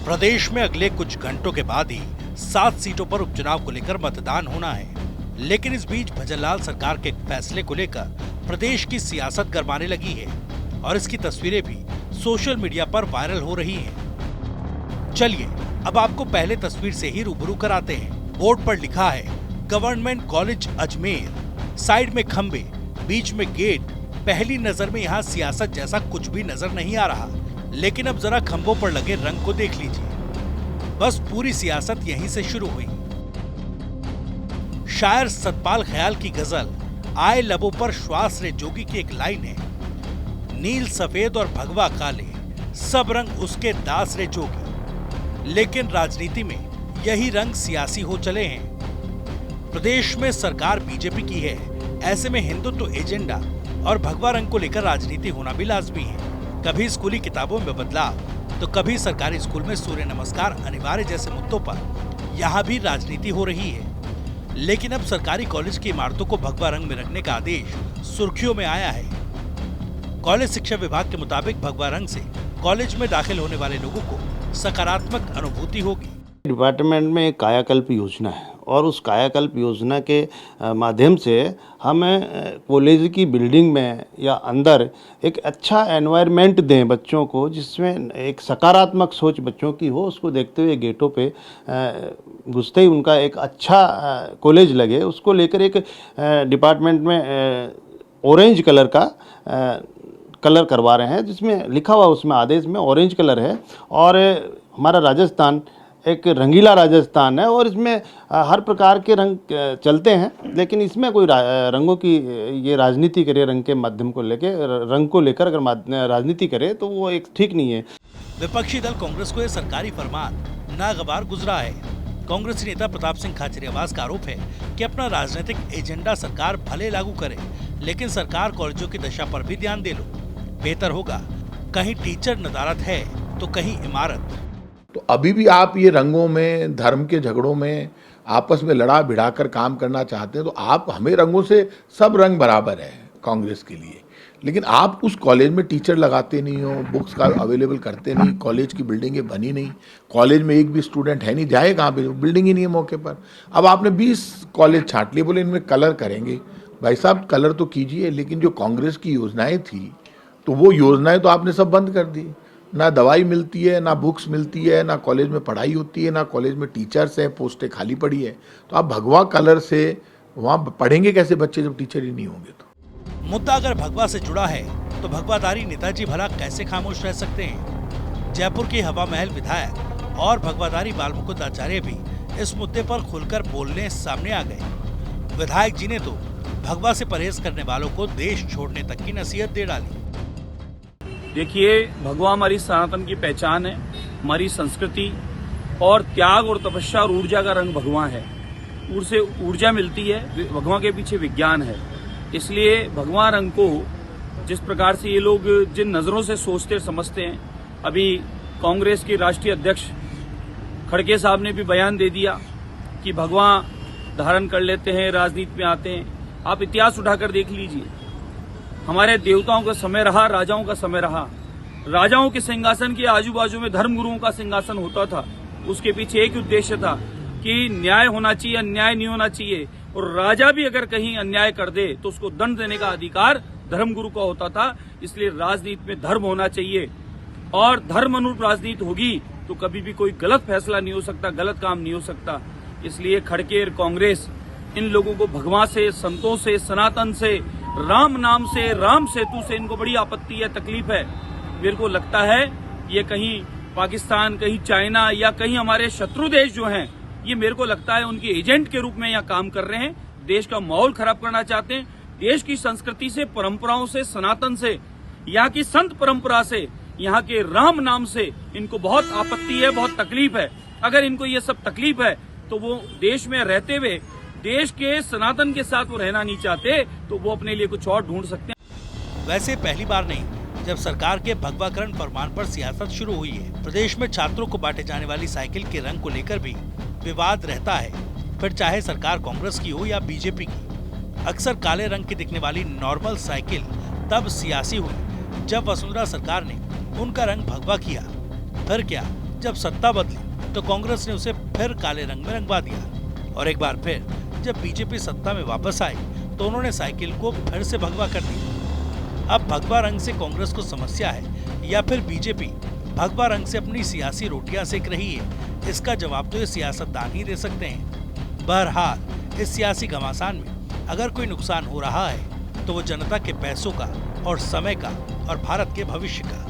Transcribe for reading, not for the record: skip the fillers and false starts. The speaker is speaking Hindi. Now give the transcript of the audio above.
प्रदेश में अगले कुछ घंटों के बाद ही 7 सीटों पर उपचुनाव को लेकर मतदान होना है। लेकिन इस बीच भजनलाल सरकार के फैसले को लेकर प्रदेश की सियासत गरमाने लगी है और इसकी तस्वीरें भी सोशल मीडिया पर वायरल हो रही हैं। चलिए अब आपको पहले तस्वीर से ही रूबरू कराते हैं। बोर्ड पर लिखा है गवर्नमेंट कॉलेज अजमेर, साइड में खंबे, बीच में गेट। पहली नजर में यहाँ सियासत जैसा कुछ भी नजर नहीं आ रहा, लेकिन अब जरा खंभों पर लगे रंग को देख लीजिए। बस पूरी सियासत यहीं से शुरू हुई। शायर सतपाल ख्याल की गजल आए लबों पर श्वास रे जोगी की एक लाइन है, नील सफेद और भगवा काले, सब रंग उसके दास रे जोगी। लेकिन राजनीति में यही रंग सियासी हो चले हैं। प्रदेश में सरकार बीजेपी की है, ऐसे में हिंदुत्व एजेंडा और भगवा रंग को लेकर राजनीति होना भी लाजमी है। कभी स्कूली किताबों में बदलाव तो कभी सरकारी स्कूल में सूर्य नमस्कार अनिवार्य जैसे मुद्दों पर यहाँ भी राजनीति हो रही है। लेकिन अब सरकारी कॉलेज की इमारतों को भगवा रंग में रखने का आदेश सुर्खियों में आया है। कॉलेज शिक्षा विभाग के मुताबिक भगवा रंग से कॉलेज में दाखिल होने वाले लोगों को सकारात्मक अनुभूति होगी। डिपार्टमेंट में एक कायाकल्प योजना है और उस कायाकल्प योजना के माध्यम से हमें कॉलेज की बिल्डिंग में या अंदर एक अच्छा एनवायरनमेंट दें बच्चों को, जिसमें एक सकारात्मक सोच बच्चों की हो। उसको देखते हुए गेटों पे घुसते ही उनका एक अच्छा कॉलेज लगे, उसको लेकर एक डिपार्टमेंट में ऑरेंज कलर का कलर करवा रहे हैं, जिसमें लिखा हुआ उसमें आदेश में ऑरेंज कलर है। और हमारा राजस्थान एक रंगीला राजस्थान है और इसमें हर प्रकार के रंग चलते हैं, लेकिन इसमें कोई रंगों की ये राजनीति करे, रंग के माध्यम को लेके रंग को लेकर अगर राजनीति करे तो वो एक ठीक नहीं है। विपक्षी दल कांग्रेस को यह सरकारी फरमान नागवार गुजरा है। कांग्रेसी नेता प्रताप सिंह खाचरियावास का आरोप है कि अपना राजनीतिक एजेंडा सरकार भले लागू करे, लेकिन सरकार कॉलेजों की दशा पर भी ध्यान दे लो। बेहतर होगा, कहीं टीचर नदारत है तो कहीं इमारत। तो अभी भी आप ये रंगों में, धर्म के झगड़ों में आपस में लड़ा भिड़ा कर काम करना चाहते हैं, तो आप हमें रंगों से सब रंग बराबर है कांग्रेस के लिए, लेकिन आप उस कॉलेज में टीचर लगाते नहीं हो, बुक्स का अवेलेबल करते नहीं, कॉलेज की बिल्डिंगें बनी नहीं, कॉलेज में एक भी स्टूडेंट है नहीं, जाए कहाँ पे, बिल्डिंग ही नहीं है मौके पर। अब आपने 20 कॉलेज छांट लिए, बोले इनमें कलर करेंगे। भाई साहब कलर तो कीजिए, लेकिन जो कांग्रेस की योजनाएं थी तो वो योजनाएं तो आपने सब बंद कर दी। ना दवाई मिलती है, ना बुक्स मिलती है, ना कॉलेज में पढ़ाई होती है, ना कॉलेज में टीचर्स हैं, पोस्टें खाली पड़ी है। तो आप भगवा कलर से वहाँ पढ़ेंगे कैसे बच्चे जब टीचर ही नहीं होंगे? तो मुद्दा अगर भगवा से जुड़ा है तो भगवाधारी नेताजी भला कैसे खामोश रह सकते हैं? जयपुर के हवा महल विधायक और भगवाधारी बालमुकुंद आचार्य भी इस मुद्दे पर खुलकर बोलने सामने आ गए। विधायक जी ने तो भगवा से परहेज करने वालों को देश छोड़ने तक की नसीहत दे डाली। देखिए, भगवा हमारी सनातन की पहचान है, हमारी संस्कृति और त्याग और तपस्या और ऊर्जा का रंग भगवा है। उससे ऊर्जा मिलती है, भगवा के पीछे विज्ञान है। इसलिए भगवा रंग को जिस प्रकार से ये लोग जिन नजरों से सोचते समझते हैं, अभी कांग्रेस के राष्ट्रीय अध्यक्ष खड़गे साहब ने भी बयान दे दिया कि भगवा धारण कर लेते हैं, राजनीति में आते हैं। आप इतिहास उठाकर देख लीजिए, हमारे देवताओं का समय रहा, राजाओं का समय रहा। राजाओं के सिंहासन के आजू बाजू में धर्मगुरुओं का सिंहासन होता था। उसके पीछे एक उद्देश्य था कि न्याय होना चाहिए, अन्याय नहीं होना चाहिए। और राजा भी अगर कहीं अन्याय कर दे तो उसको दंड देने का अधिकार धर्मगुरु का होता था। इसलिए राजनीति में धर्म होना चाहिए और धर्म अनुरूप राजनीति होगी तो कभी भी कोई गलत फैसला नहीं हो सकता, गलत काम नहीं हो सकता। इसलिए खड़गे कांग्रेस इन लोगों को भगवान से, संतों से, सनातन से, राम नाम से, राम सेतु से इनको बड़ी आपत्ति है, तकलीफ है। मेरे को लगता है ये कहीं पाकिस्तान, कहीं चाइना या कहीं हमारे शत्रु देश जो हैं, ये मेरे को लगता है उनके एजेंट के रूप में यहाँ काम कर रहे हैं। देश का माहौल खराब करना चाहते हैं। देश की संस्कृति से, परंपराओं से, सनातन से, यहाँ की संत परंपरा से, यहाँ के राम नाम से इनको बहुत आपत्ति है, बहुत तकलीफ है। अगर इनको ये सब तकलीफ है तो वो देश में रहते हुए देश के सनातन के साथ वो रहना नहीं चाहते, तो वो अपने लिए कुछ और ढूंढ सकते हैं। वैसे पहली बार नहीं जब सरकार के भगवाकरण फरमान पर सियासत शुरू हुई है। प्रदेश में छात्रों को बांटे जाने वाली साइकिल के रंग को लेकर भी विवाद रहता है, फिर चाहे सरकार कांग्रेस की हो या बीजेपी की। अक्सर काले रंग की दिखने वाली नॉर्मल साइकिल तब सियासी हुई जब वसुंधरा सरकार ने उनका रंग भगवा किया। फिर क्या, जब सत्ता बदली तो कांग्रेस ने उसे फिर काले रंग में रंगवा दिया और एक बार फिर जब बीजेपी सत्ता में वापस आई तो उन्होंने साइकिल को फिर से भगवा कर दिया। अब भगवा रंग से कांग्रेस को समस्या है या फिर बीजेपी भगवा रंग से अपनी सियासी रोटियां सेक रही है, इसका जवाब तो ये सियासतदान ही दे सकते हैं। बहरहाल इस सियासी घमासान में अगर कोई नुकसान हो रहा है तो वो जनता के पैसों का और समय का और भारत के भविष्य का।